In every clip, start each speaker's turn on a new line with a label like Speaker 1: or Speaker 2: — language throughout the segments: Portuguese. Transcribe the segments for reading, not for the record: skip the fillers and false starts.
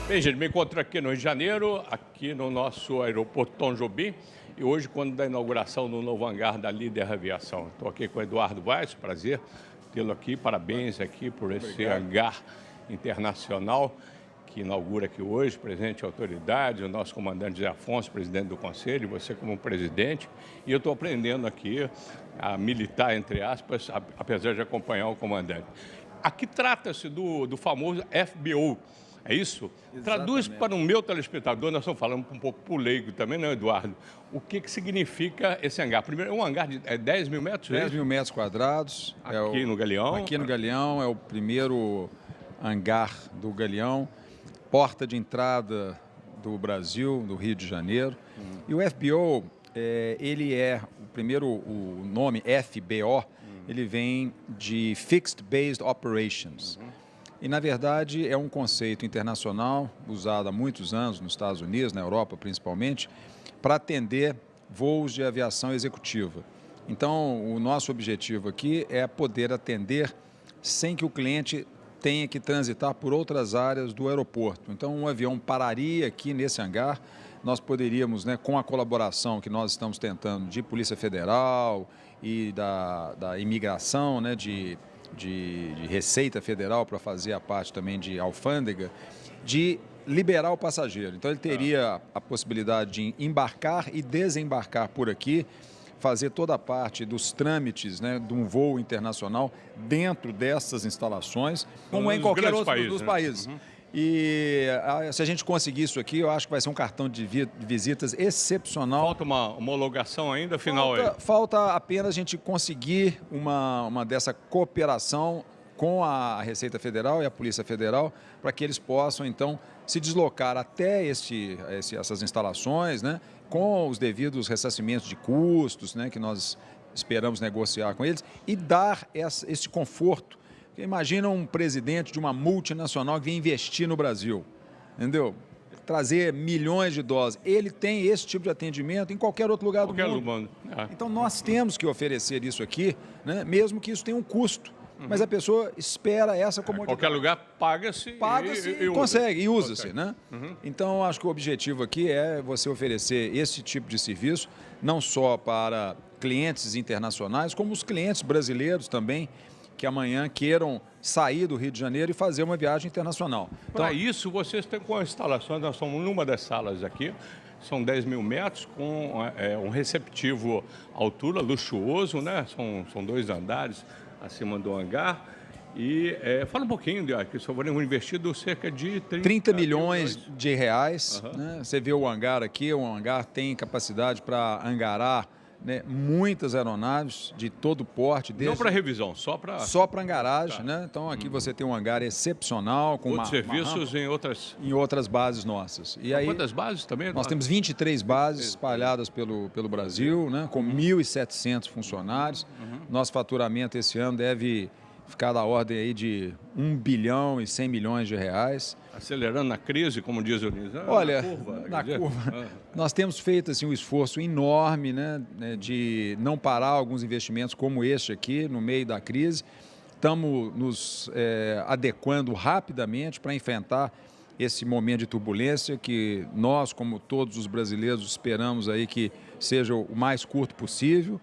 Speaker 1: Bem, gente, me encontro aqui no Rio de Janeiro, aqui no nosso aeroporto Tom Jobim, e hoje, quando da inauguração do novo hangar da Líder Aviação. Estou aqui com o Eduardo Vaz, prazer tê-lo aqui, parabéns aqui por esse hangar internacional que inaugura aqui hoje, presente a autoridade, o nosso comandante Zé Afonso, presidente do Conselho, você como presidente, e eu estou aprendendo aqui a militar, entre aspas, apesar de acompanhar o comandante. Aqui trata-se do famoso FBO, é isso? Exatamente. Traduz para o meu telespectador, nós estamos falando um pouco para o leigo também, não, Eduardo? O que significa esse hangar? Primeiro, é um hangar de 10 mil metros?
Speaker 2: 10 mil metros quadrados.
Speaker 1: Aqui no Galeão?
Speaker 2: Aqui no Galeão, é o primeiro hangar do Galeão, porta de entrada do Brasil, do Rio de Janeiro. E o FBO, ele é, o nome FBO, ele vem de Fixed Based Operations. E, na verdade, é um conceito internacional usado há muitos anos nos Estados Unidos, na Europa principalmente, para atender voos de aviação executiva. Então, o nosso objetivo aqui é poder atender sem que o cliente tenha que transitar por outras áreas do aeroporto. Então, um avião pararia aqui nesse hangar, nós poderíamos, com a colaboração que nós estamos tentando de Polícia Federal e da imigração, de Receita Federal para fazer a parte também de alfândega, de liberar o passageiro. Então, ele teria a possibilidade de embarcar e desembarcar por aqui, fazer toda a parte dos trâmites de um voo internacional dentro dessas instalações, como em qualquer outro dos países. E se a gente conseguir isso aqui, eu acho que vai ser um cartão de visitas excepcional.
Speaker 1: Falta uma homologação ainda, final aí?
Speaker 2: Falta apenas a gente conseguir uma dessa cooperação com a Receita Federal e a Polícia Federal, para que eles possam, então, se deslocar até essas instalações, com os devidos ressarcimentos de custos, que nós esperamos negociar com eles, e dar esse conforto. Imagina um presidente de uma multinacional que vem investir no Brasil, entendeu? Trazer milhões de dólares. Ele tem esse tipo de atendimento em qualquer outro lugar do mundo. Então, nós temos que oferecer isso aqui, mesmo que isso tenha um custo. Mas a pessoa espera essa comodidade.
Speaker 1: Qualquer lugar paga-se
Speaker 2: e consegue, e usa-se, Então, acho que o objetivo aqui é você oferecer esse tipo de serviço, não só para clientes internacionais, como os clientes brasileiros também, que amanhã queiram sair do Rio de Janeiro e fazer uma viagem internacional.
Speaker 1: Então, para isso, vocês têm com instalações, nós somos numa das salas aqui, são 10 mil metros, com um receptivo altura, luxuoso, São 2 andares acima do hangar. E fala um pouquinho, que só foram investido cerca de
Speaker 2: 30 milhões de reais. Você vê o hangar aqui, o hangar tem capacidade para hangarar muitas aeronaves de todo porte.
Speaker 1: Não para revisão, só para...
Speaker 2: Só para hangaragem, Então, aqui você tem um hangar excepcional. Com
Speaker 1: outros serviços
Speaker 2: em outras bases nossas. E aí,
Speaker 1: quantas bases também?
Speaker 2: Nós temos 23 bases espalhadas pelo Brasil, com 1.700 funcionários. Nosso faturamento esse ano deve ficar da ordem aí de 1 bilhão e 100 milhões de reais.
Speaker 1: Acelerando na crise, como diz o Luiz.
Speaker 2: Olha, na curva, nós temos feito um esforço enorme de não parar alguns investimentos como este aqui, no meio da crise. Estamos nos adequando rapidamente para enfrentar esse momento de turbulência que nós, como todos os brasileiros, esperamos aí que seja o mais curto possível.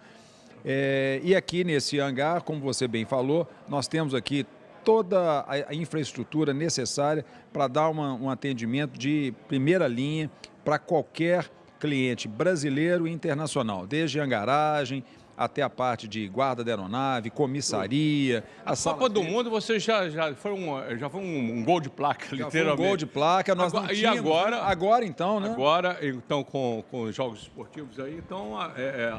Speaker 2: E aqui nesse hangar, como você bem falou, nós temos aqui toda a infraestrutura necessária para dar um atendimento de primeira linha para qualquer cliente brasileiro e internacional, desde hangaragem até a parte de guarda da aeronave, comissaria.
Speaker 1: A Copa do Mundo, você já foi um gol de placa, literalmente.
Speaker 2: Foi um gol de placa, nós não tínhamos.
Speaker 1: E agora?
Speaker 2: Agora, então,
Speaker 1: Agora, então, com os jogos esportivos aí, então, a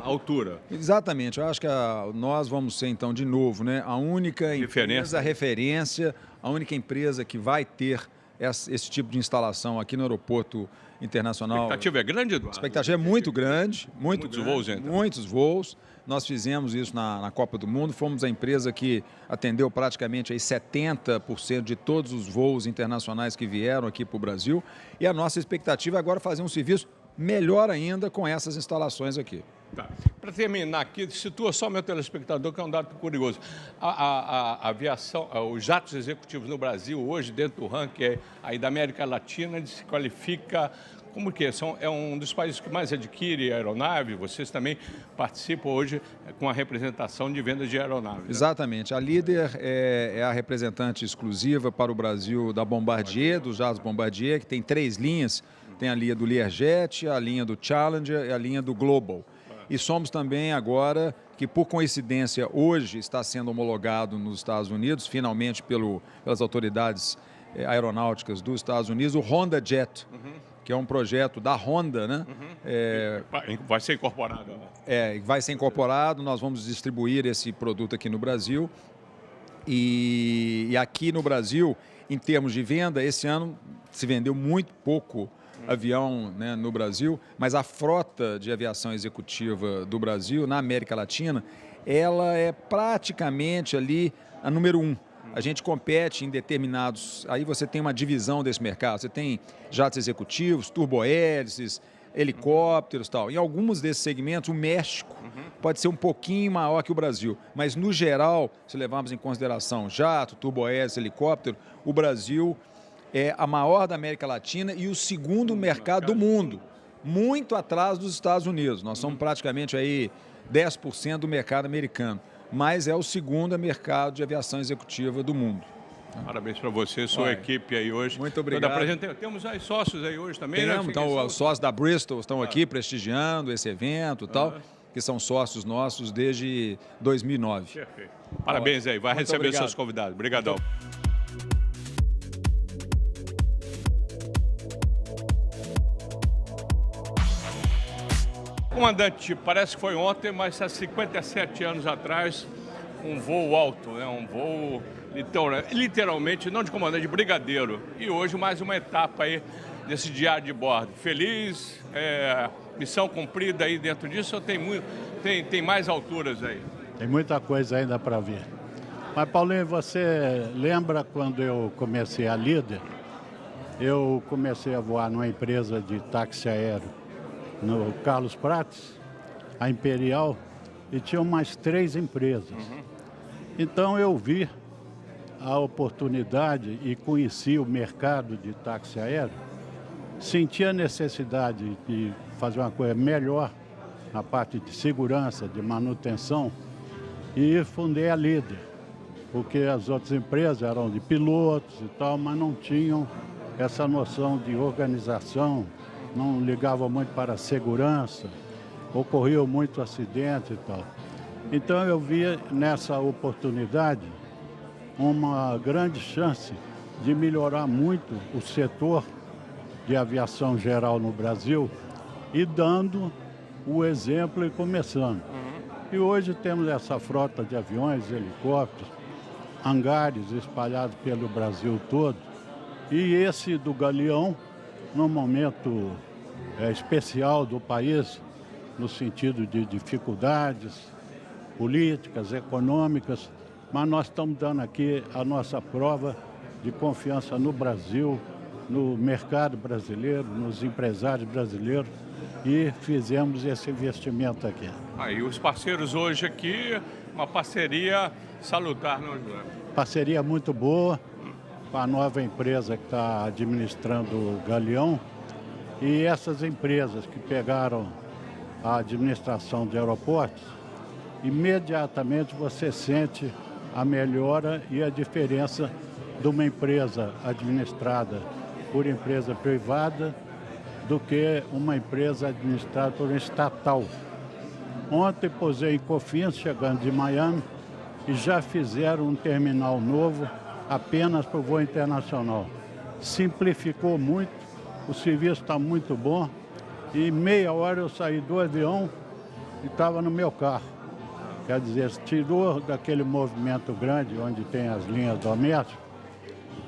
Speaker 1: altura.
Speaker 2: Exatamente. Eu acho que nós vamos ser, então, de novo, a única empresa referência, a única empresa que vai ter esse tipo de instalação aqui no aeroporto internacional.
Speaker 1: A expectativa é grande, Eduardo?
Speaker 2: A expectativa é muito grande. Muitos
Speaker 1: voos, então.
Speaker 2: Muitos voos. Nós fizemos isso na Copa do Mundo, fomos a empresa que atendeu praticamente aí 70% de todos os voos internacionais que vieram aqui para o Brasil. E a nossa expectativa agora é fazer um serviço melhor ainda com essas instalações aqui.
Speaker 1: Tá. Para terminar aqui, situa só meu telespectador, que é um dado curioso. A aviação, os jatos executivos no Brasil, hoje, dentro do ranking aí da América Latina, ele se qualifica como que é? É um dos países que mais adquire aeronave. Vocês também participam hoje com a representação de vendas de aeronaves. Né?
Speaker 2: Exatamente. A Líder é a representante exclusiva para o Brasil da Bombardier, dos jatos Bombardier, que tem 3 linhas. Tem a linha do Learjet, a linha do Challenger e a linha do Global. E somos também agora, que por coincidência hoje está sendo homologado nos Estados Unidos, finalmente pelas autoridades aeronáuticas dos Estados Unidos, o Honda Jet, que é um projeto da Honda, né?
Speaker 1: Vai ser incorporado. Né?
Speaker 2: Vai ser incorporado, nós vamos distribuir esse produto aqui no Brasil. E aqui no Brasil, em termos de venda, esse ano se vendeu muito pouco avião, né, no Brasil, mas a frota de aviação executiva do Brasil, na América Latina, ela é praticamente ali a número 1. A gente compete em determinados... Aí você tem uma divisão desse mercado. Você tem jatos executivos, turbohélices, helicópteros e tal. Em alguns desses segmentos, o México pode ser um pouquinho maior que o Brasil. Mas, no geral, se levarmos em consideração jato, turbohélice, helicóptero, o Brasil é a maior da América Latina e o segundo mercado do mundo, muito atrás dos Estados Unidos. Nós somos praticamente aí 10% do mercado americano, mas é o segundo mercado de aviação executiva do mundo.
Speaker 1: Parabéns para você, sua equipe aí hoje.
Speaker 2: Muito obrigado.
Speaker 1: Temos aí sócios aí hoje também,
Speaker 2: né? Então, os sócios da Bristol estão aqui prestigiando esse evento e tal, que são sócios nossos desde 2009.
Speaker 1: Perfeito. Parabéns aí, vai receber seus convidados. Obrigadão. Comandante, parece que foi ontem, mas há 57 anos atrás, um voo alto, né? Um voo literalmente, não de comandante, de brigadeiro. E hoje mais uma etapa aí desse diário de bordo. Feliz, missão cumprida aí dentro disso, ou tem mais alturas aí?
Speaker 3: Tem muita coisa ainda para vir. Mas, Paulinho, você lembra quando eu comecei a Líder? Eu comecei a voar numa empresa de táxi aéreo no Carlos Prates, a Imperial, e tinham mais 3 empresas. Então eu vi a oportunidade e conheci o mercado de táxi aéreo, senti a necessidade de fazer uma coisa melhor na parte de segurança, de manutenção, e fundei a Líder, porque as outras empresas eram de pilotos e tal, mas não tinham essa noção de organização, não ligavam muito para a segurança, ocorriam muito acidente e tal. Então eu vi nessa oportunidade uma grande chance de melhorar muito o setor de aviação geral no Brasil e dando o exemplo e começando. E hoje temos essa frota de aviões, helicópteros, hangares espalhados pelo Brasil todo. E esse do Galeão, num momento especial do país, no sentido de dificuldades políticas, econômicas, mas nós estamos dando aqui a nossa prova de confiança no Brasil, no mercado brasileiro, nos empresários brasileiros, e fizemos esse investimento aqui.
Speaker 1: E os parceiros hoje aqui, uma parceria salutar, não é?
Speaker 3: Parceria muito boa com a nova empresa que está administrando o Galeão, e essas empresas que pegaram a administração de aeroportos, imediatamente você sente a melhora e a diferença de uma empresa administrada por empresa privada do que uma empresa administrada por um estatal. Ontem pousei em Confins, chegando de Miami, e já fizeram um terminal novo apenas para o voo internacional. Simplificou muito, o serviço está muito bom, e em meia hora eu saí do avião e estava no meu carro. Quer dizer, tirou daquele movimento grande onde tem as linhas domésticas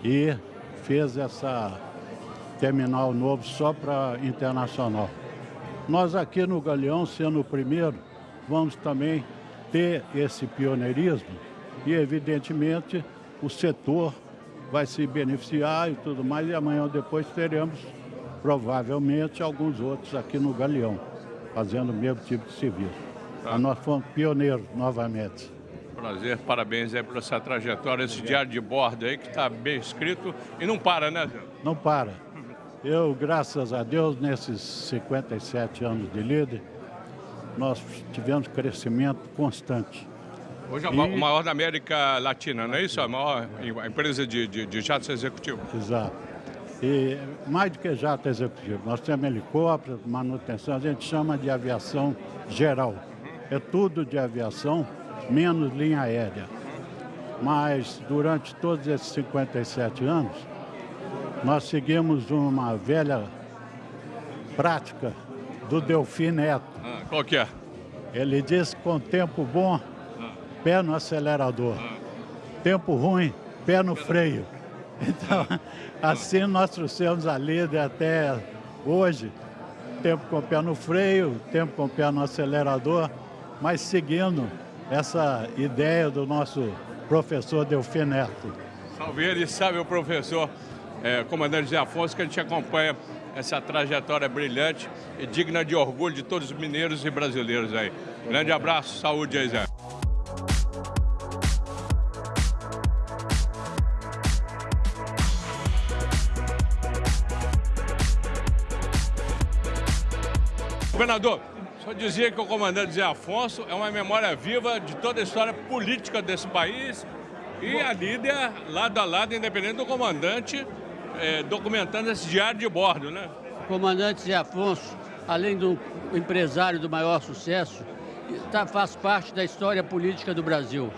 Speaker 3: e fez essa terminal novo só para internacional. Nós aqui no Galeão, sendo o primeiro, vamos também ter esse pioneirismo e, evidentemente, o setor vai se beneficiar e tudo mais, e amanhã ou depois teremos provavelmente alguns outros aqui no Galeão, fazendo o mesmo tipo de serviço. Nós fomos pioneiros novamente.
Speaker 1: Prazer, parabéns aí por essa trajetória, esse diário de bordo aí que está bem escrito e não para, né, Zé?
Speaker 3: Não para. Eu, graças a Deus, nesses 57 anos de líder, nós tivemos crescimento constante.
Speaker 1: Hoje é o maior da América Latina, não é isso? A maior empresa de jatos executivos.
Speaker 3: Exato. E mais do que jato executivo, nós temos helicóptero, manutenção, a gente chama de aviação geral. É tudo de aviação, menos linha aérea. Mas durante todos esses 57 anos, nós seguimos uma velha prática do Delfim Neto.
Speaker 1: Qual que é?
Speaker 3: Ele diz que com tempo bom, pé no acelerador. Tempo ruim, pé no freio. Então, assim nós trouxemos a líder até hoje. Tempo com o pé no freio, tempo com o pé no acelerador, mas seguindo essa ideia do nosso professor Delfim Neto.
Speaker 1: Salve ele, salve o professor comandante Zé Afonso, que a gente acompanha essa trajetória brilhante e digna de orgulho de todos os mineiros e brasileiros aí. Grande abraço, saúde aí, Zé. Governador, só dizia que o comandante Zé Afonso é uma memória viva de toda a história política desse país e a líder, lado a lado, independente do comandante, documentando esse diário de bordo, né?
Speaker 4: O comandante Zé Afonso, além do empresário do maior sucesso, faz parte da história política do Brasil.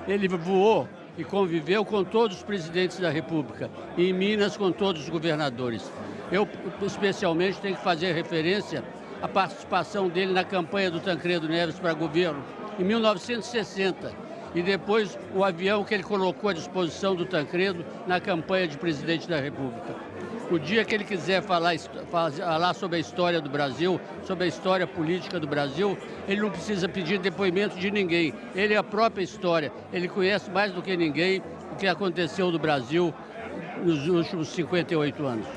Speaker 4: Ele voou e conviveu com todos os presidentes da República e em Minas com todos os governadores. Eu, especialmente, tenho que fazer referência à participação dele na campanha do Tancredo Neves para governo, em 1960, e depois o avião que ele colocou à disposição do Tancredo na campanha de presidente da República. O dia que ele quiser falar sobre a história do Brasil, sobre a história política do Brasil, ele não precisa pedir depoimento de ninguém. Ele é a própria história. Ele conhece mais do que ninguém o que aconteceu no Brasil nos últimos 58 anos.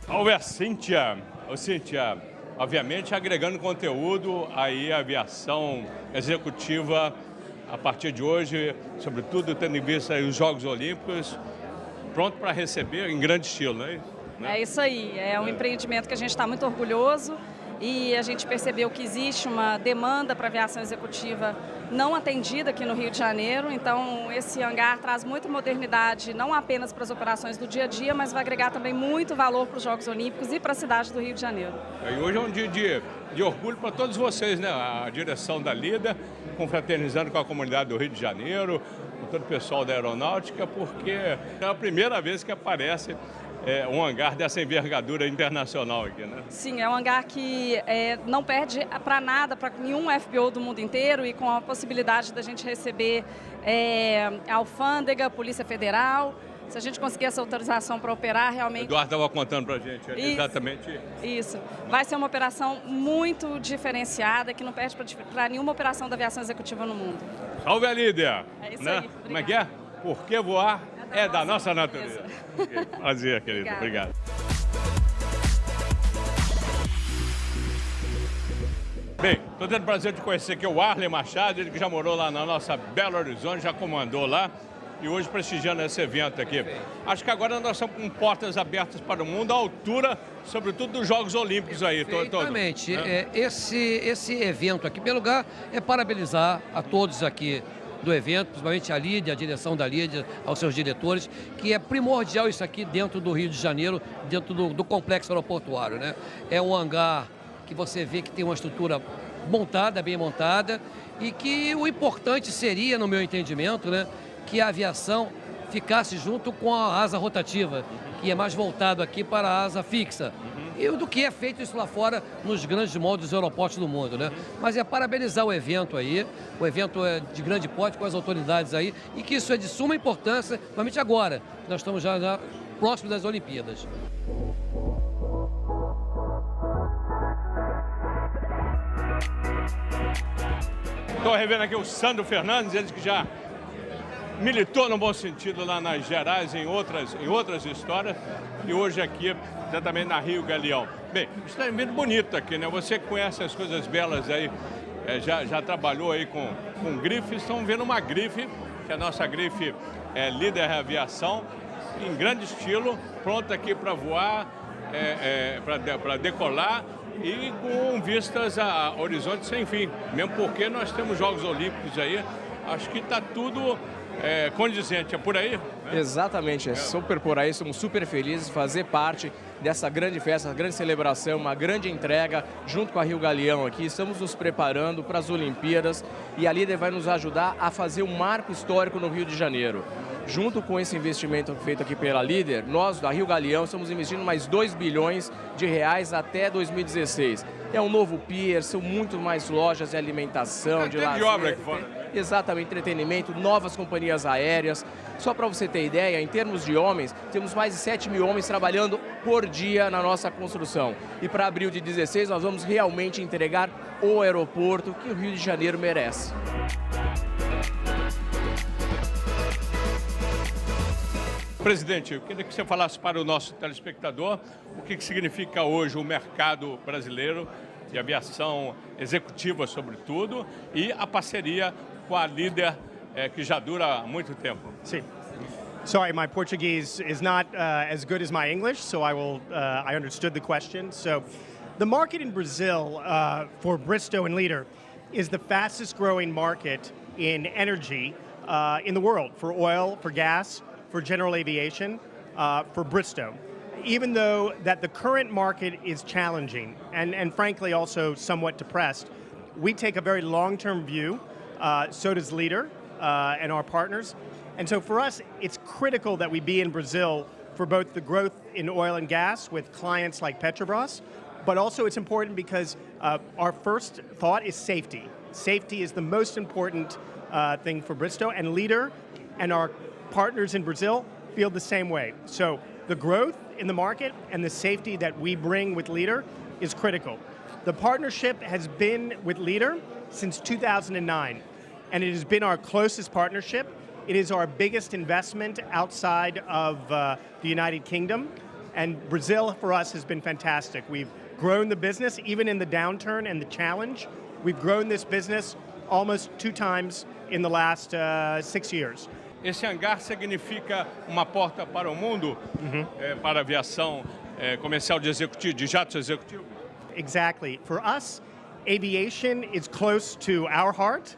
Speaker 1: Salve, Cíntia. Ô, Cíntia, obviamente agregando conteúdo aí a aviação executiva a partir de hoje, sobretudo tendo em vista aí os Jogos Olímpicos, pronto para receber em grande estilo, não é isso?
Speaker 5: É isso aí, é um empreendimento que a gente está muito orgulhoso e a gente percebeu que existe uma demanda para aviação executiva não atendida aqui no Rio de Janeiro, então esse hangar traz muita modernidade, não apenas para as operações do dia a dia, mas vai agregar também muito valor para os Jogos Olímpicos e para a cidade do Rio de Janeiro.
Speaker 1: E hoje é um dia de orgulho para todos vocês, né? A direção da LIDA, confraternizando com a comunidade do Rio de Janeiro, com todo o pessoal da aeronáutica, porque é a primeira vez que aparece um hangar dessa envergadura internacional aqui, né?
Speaker 5: Sim, é um hangar que não perde para nada, para nenhum FBO do mundo inteiro e com a possibilidade da gente receber a alfândega, a Polícia Federal. Se a gente conseguir essa autorização para operar, realmente...
Speaker 1: O Eduardo estava contando para a gente exatamente
Speaker 5: isso. Vai ser uma operação muito diferenciada, que não perde para nenhuma operação da aviação executiva no mundo.
Speaker 1: Salve a líder!
Speaker 5: É isso
Speaker 1: né?
Speaker 5: aí.
Speaker 1: Como é que é? Porque voar é da nossa natureza. Okay. Prazer, querido. Obrigado. Bem, estou tendo o prazer de conhecer aqui o Arlen Machado, ele que já morou lá na nossa Belo Horizonte, já comandou lá. E hoje prestigiando esse evento aqui. Acho que agora nós estamos com portas abertas para o mundo, à altura, sobretudo, dos Jogos Olímpicos aí.
Speaker 6: Exatamente. Esse evento aqui, em primeiro lugar, é parabenizar a todos aqui do evento, principalmente a Lídia, a direção da Lídia, aos seus diretores, que é primordial isso aqui dentro do Rio de Janeiro, dentro do complexo aeroportuário, né? É um hangar que você vê que tem uma estrutura montada, bem montada, e que o importante seria, no meu entendimento, né, que a aviação ficasse junto com a asa rotativa, que é mais voltado aqui para a asa fixa. E do que é feito isso lá fora nos grandes moldes dos aeroportos do mundo, né? Mas é parabenizar o evento aí, o evento é de grande porte com as autoridades aí, e que isso é de suma importância, principalmente agora, que nós estamos já próximos das Olimpíadas.
Speaker 1: Estou revendo aqui o Sandro Fernandes, ele que já militou no bom sentido lá nas Gerais, em outras histórias, e hoje aqui, exatamente na Rio Galeão. Bem, está vindo bonito aqui, né? Você que conhece as coisas belas aí, já trabalhou aí com grifes, estão vendo uma grife, que é a nossa grife Líder Aviação, em grande estilo, pronta aqui para voar, para decolar e com vistas a horizonte sem fim. Mesmo porque nós temos Jogos Olímpicos aí, acho que está tudo condizente. É por aí? Né?
Speaker 7: Exatamente, é super por aí, somos super felizes de fazer parte dessa grande festa, grande celebração, uma grande entrega junto com a Rio Galeão aqui. Estamos nos preparando para as Olimpíadas e a Líder vai nos ajudar a fazer um marco histórico no Rio de Janeiro. Junto com esse investimento feito aqui pela Líder, nós da Rio Galeão estamos investindo mais 2 bilhões de reais até 2016. É um novo pier, são muito mais lojas de alimentação, de lazer.
Speaker 1: De obra aqui fora.
Speaker 7: Exatamente, entretenimento, novas companhias aéreas. Só para você ter ideia, em termos de homens, temos mais de 7 mil homens trabalhando por dia na nossa construção. E para abril de 16 nós vamos realmente entregar o aeroporto que o Rio de Janeiro merece.
Speaker 1: Presidente, eu queria que você falasse para o nosso telespectador o que significa hoje o mercado brasileiro de aviação executiva, sobretudo, e a parceria com a Líder, que já dura muito tempo.
Speaker 8: Sim. Sorry, my Portuguese is not as good as my English, so I understood the question. So, the market in Brazil for Bristow and Líder is the fastest growing market in energy in the world, for oil, for gas, for general aviation, for Bristow. Even though that the current market is challenging and frankly also somewhat depressed, we take a very long-term view, so does Líder and our partners. And so for us, it's critical that we be in Brazil for both the growth in oil and gas with clients like Petrobras, but also it's important because our first thought is safety. Safety is the most important thing for Bristow, and Líder and our partners in Brazil feel the same way. So the growth in the market and the safety that we bring with Líder is critical. The partnership has been with Líder since 2009, and it has been our closest partnership. It is our biggest investment outside of the United Kingdom, and Brazil for us has been fantastic. We've grown the business, even in the downturn and the challenge. We've grown this business almost 2 times in the last 6 years.
Speaker 1: Esse hangar significa uma porta para o mundo, para a aviação comercial de jatos executivos?
Speaker 8: Exactly. For us, aviation is close to our heart,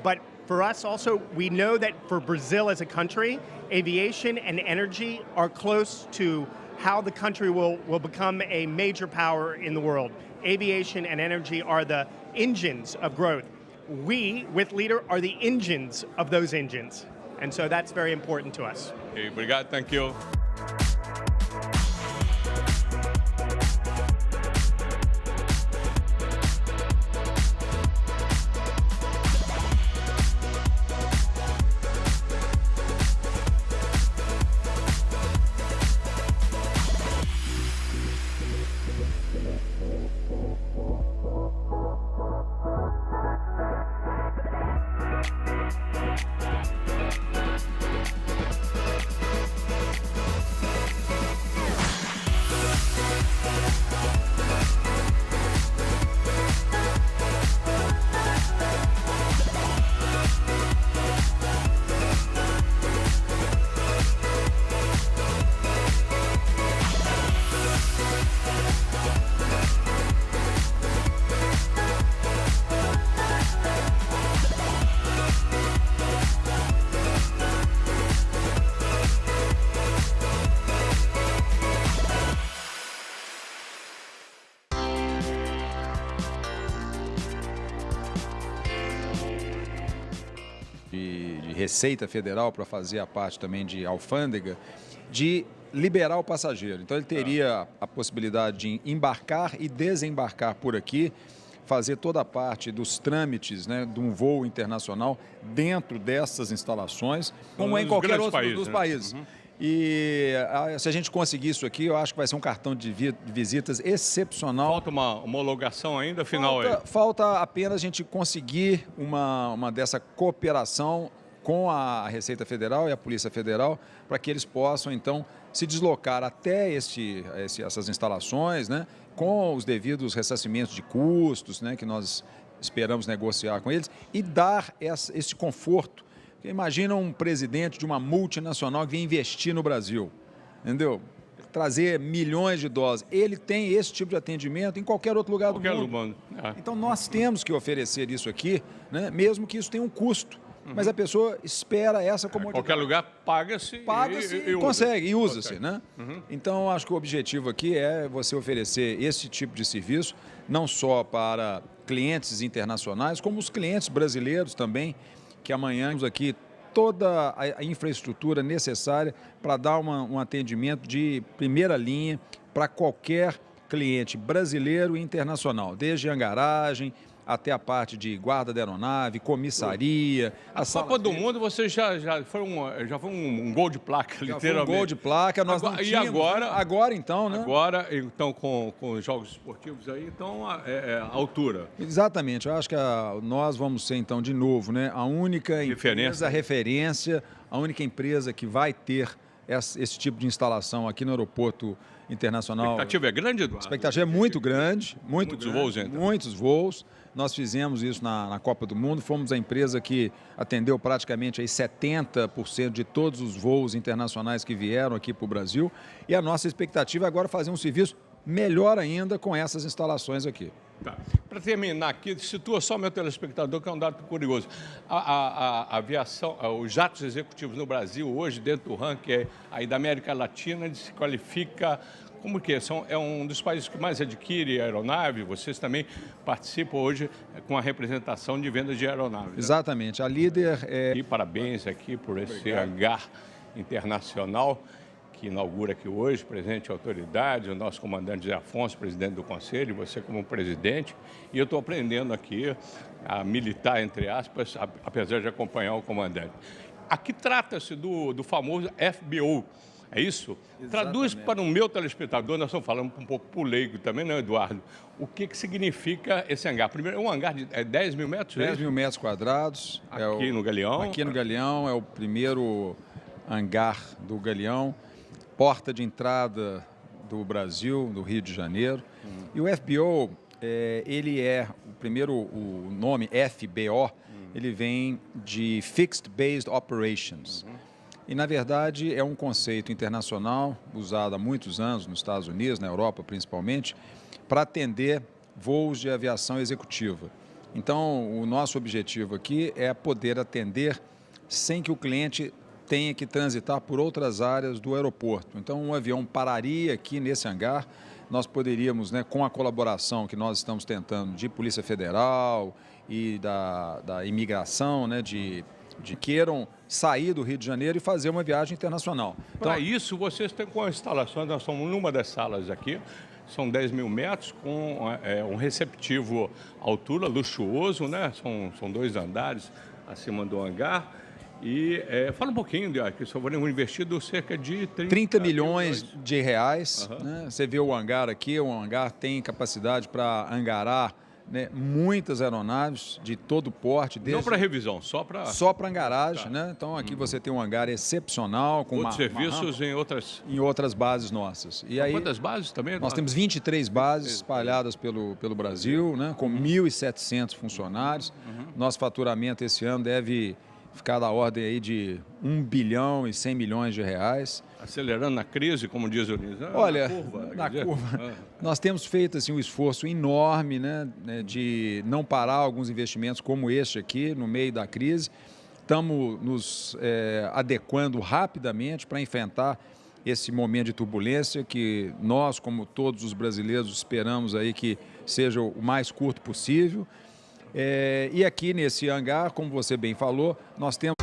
Speaker 8: but for us also, we know that for Brazil as a country, aviation and energy are close to how the country will become a major power in the world. Aviation and energy are the engines of growth. We, with Líder, are the engines of those engines. And so that's very important to us.
Speaker 1: Okay, obrigado, thank you.
Speaker 2: De Receita Federal para fazer a parte também de alfândega, de liberar o passageiro. Então ele teria a possibilidade de embarcar e desembarcar por aqui, fazer toda a parte dos trâmites, né, de um voo internacional dentro dessas instalações, como em qualquer outro dos países. E se a gente conseguir isso aqui, eu acho que vai ser um cartão de visitas excepcional.
Speaker 1: Falta uma homologação ainda, final aí.
Speaker 2: Falta apenas a gente conseguir uma dessa cooperação com a Receita Federal e a Polícia Federal, para que eles possam, então, se deslocar até essas instalações, né, com os devidos ressarcimentos de custos, né, que nós esperamos negociar com eles, e dar esse conforto. Imagina um presidente de uma multinacional que vem investir no Brasil, entendeu? Trazer milhões de doses. Ele tem esse tipo de atendimento em qualquer outro lugar do mundo. Então, nós temos que oferecer isso aqui, né, mesmo que isso tenha um custo. Mas a pessoa espera essa comodidade.
Speaker 1: Qualquer lugar paga-se
Speaker 2: e consegue, e usa-se, né? Então, acho que o objetivo aqui é você oferecer esse tipo de serviço, não só para clientes internacionais, como os clientes brasileiros também, que amanhã temos aqui toda a infraestrutura necessária para dar um atendimento de primeira linha para qualquer cliente brasileiro e internacional, desde hangaragem até a parte de guarda da aeronave, comissaria.
Speaker 1: A Copa do Mundo você já foi um gol de placa, literalmente.
Speaker 2: Foi um gol de placa, nós não tínhamos.
Speaker 1: E agora?
Speaker 2: Agora então, né?
Speaker 1: Agora, então, com os jogos esportivos aí, então, a altura.
Speaker 2: Exatamente, eu acho que nós vamos ser, então, de novo, né, a única referência, a única empresa que vai ter esse tipo de instalação aqui no aeroporto internacional.
Speaker 1: A expectativa é grande, Eduardo?
Speaker 2: A expectativa é muito grande.
Speaker 1: Muitos voos, então.
Speaker 2: Muitos voos. Nós fizemos isso na Copa do Mundo, fomos a empresa que atendeu praticamente aí 70% de todos os voos internacionais que vieram aqui para o Brasil. E a nossa expectativa é agora fazer um serviço melhor ainda com essas instalações aqui.
Speaker 1: Tá. Para terminar aqui, situa só meu telespectador, que é um dado curioso. A aviação, os jatos executivos no Brasil, hoje, dentro do ranking aí da América Latina, ele se qualifica como que é um dos países que mais adquire aeronave. Vocês também participam hoje com a representação de vendas de aeronaves. Né?
Speaker 2: Exatamente. A líder é...
Speaker 1: E parabéns aqui por esse hangar internacional que inaugura aqui hoje, presente autoridade, o nosso comandante Zé Afonso, presidente do Conselho, você como presidente, e eu estou aprendendo aqui a militar, entre aspas, apesar de acompanhar o comandante. Aqui trata-se do famoso FBO, é isso?
Speaker 2: Exatamente.
Speaker 1: Traduz para o meu telespectador, nós estamos falando um pouco para o leigo também, não, Eduardo? O que significa esse hangar? Primeiro, é um hangar de 10 mil metros?
Speaker 2: 10 mil metros quadrados.
Speaker 1: Aqui no Galeão?
Speaker 2: Aqui no Galeão, é o primeiro hangar do Galeão. Porta de entrada do Brasil, do Rio de Janeiro. E o FBO, ele o nome FBO, ele vem de Fixed Based Operations. E, na verdade, é um conceito internacional, usado há muitos anos nos Estados Unidos, na Europa principalmente, para atender voos de aviação executiva. Então, o nosso objetivo aqui é poder atender sem que o cliente tenha que transitar por outras áreas do aeroporto. Então, um avião pararia aqui nesse hangar, nós poderíamos, né, com a colaboração que nós estamos tentando de Polícia Federal e da imigração, né, de queiram sair do Rio de Janeiro e fazer uma viagem internacional.
Speaker 1: Então, para isso, vocês têm com as instalações, nós estamos numa das salas aqui, são 10 mil metros, com um receptivo altura, luxuoso, né? São 2 andares acima do hangar. E fala um pouquinho, que só foram investidos cerca de
Speaker 2: 30 milhões de reais. Né? Você vê o hangar aqui, o hangar tem capacidade para hangarar, né, muitas aeronaves de todo porte.
Speaker 1: Não para revisão, só para
Speaker 2: hangaragem. Tá. Né? Então aqui você tem um hangar excepcional. Com
Speaker 1: outros serviços
Speaker 2: em outras bases nossas. E aí,
Speaker 1: quantas bases também?
Speaker 2: Nós temos 23 bases espalhadas pelo Brasil, né, com 1.700 funcionários. Nosso faturamento esse ano deve ficar da ordem aí de 1 bilhão e 100 milhões de reais.
Speaker 1: Acelerando na crise, como diz o Luiz.
Speaker 2: Olha, na curva. Nós temos feito assim, um esforço enorme, né, de não parar alguns investimentos como este aqui, no meio da crise. Estamos nos adequando rapidamente para enfrentar esse momento de turbulência que nós, como todos os brasileiros, esperamos aí que seja o mais curto possível. E aqui nesse hangar, como você bem falou, nós temos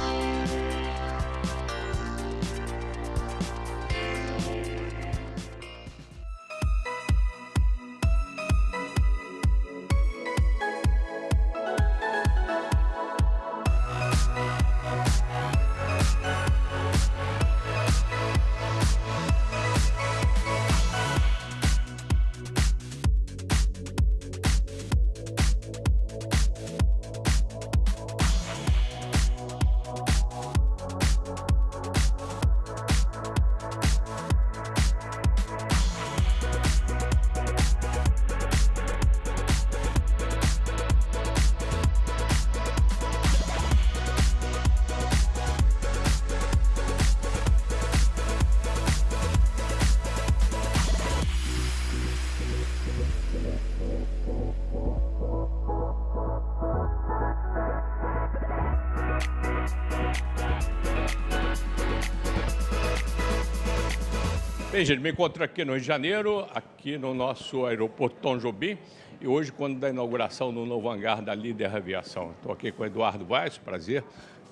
Speaker 1: Bem, gente, me encontro aqui no Rio de Janeiro, aqui no nosso aeroporto Tom Jobim, e hoje, quando da inauguração do novo hangar da Líder Aviação. Estou aqui com o Eduardo Vaz, prazer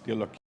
Speaker 1: tê-lo aqui.